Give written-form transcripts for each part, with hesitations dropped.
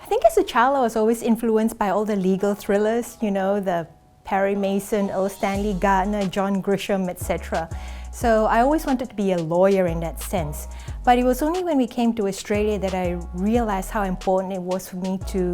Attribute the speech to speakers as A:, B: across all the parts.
A: I think as a child I was always influenced by all the legal thrillers, you know, the Perry Mason, Earl Stanley Gardner, John Grisham, etc. So I always wanted to be a lawyer in that sense. But it was only when we came to Australia that I realized how important it was for me to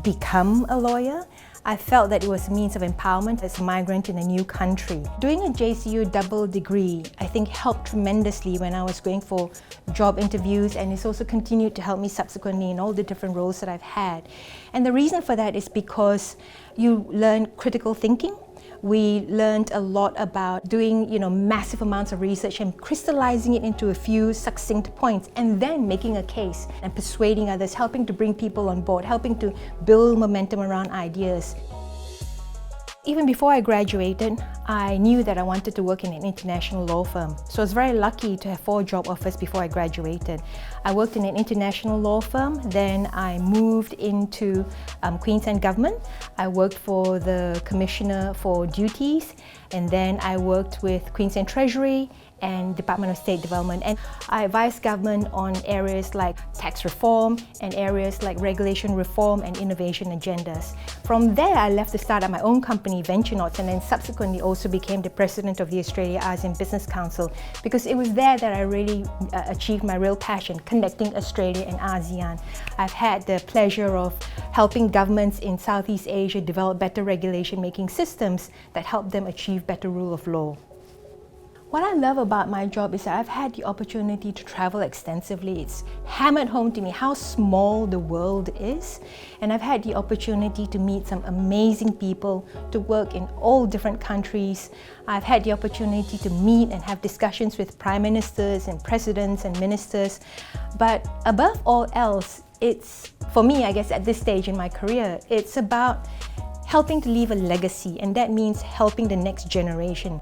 A: become a lawyer. I felt that it was a means of empowerment as a migrant in a new country. Doing a JCU double degree, I think, helped tremendously when I was going for job interviews, and it's also continued to help me subsequently in all the different roles that I've had. And the reason for that is because you learn critical thinking. We learned a lot about doing, massive amounts of research and crystallizing it into a few succinct points, and then making a case and persuading others, helping to bring people on board, helping to build momentum around ideas. Even before I graduated, I knew that I wanted to work in an international law firm. So I was very lucky to have 4 job offers before I graduated. I worked in an international law firm, then I moved into Queensland Government. I worked for the Commissioner for Duties, and then I worked with Queensland Treasury and Department of State Development. And I advised government on areas like tax reform and areas like regulation reform and innovation agendas. From there, I left to start up my own company, Venturenauts, and then subsequently also became the president of the Australia-ASEAN Business Council, because it was there that I really achieved my real passion, connecting Australia and ASEAN. I've had the pleasure of helping governments in Southeast Asia develop better regulation-making systems that help them achieve better rule of law. What I love about my job is that I've had the opportunity to travel extensively. It's hammered home to me how small the world is, and I've had the opportunity to meet some amazing people, to work in all different countries. I've had the opportunity to meet and have discussions with prime ministers and presidents and ministers. But above all else, it's, for me, I guess at this stage in my career, it's about helping to leave a legacy, and that means helping the next generation.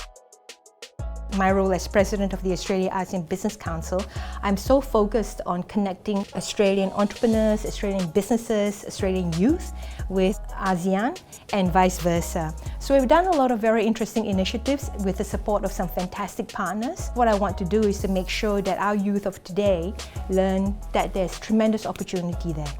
A: My role as president of the Australia-ASEAN Business Council, I'm so focused on connecting Australian entrepreneurs, Australian businesses, Australian youth with ASEAN and vice versa. So we've done a lot of very interesting initiatives with the support of some fantastic partners. What I want to do is to make sure that our youth of today learn that there's tremendous opportunity there.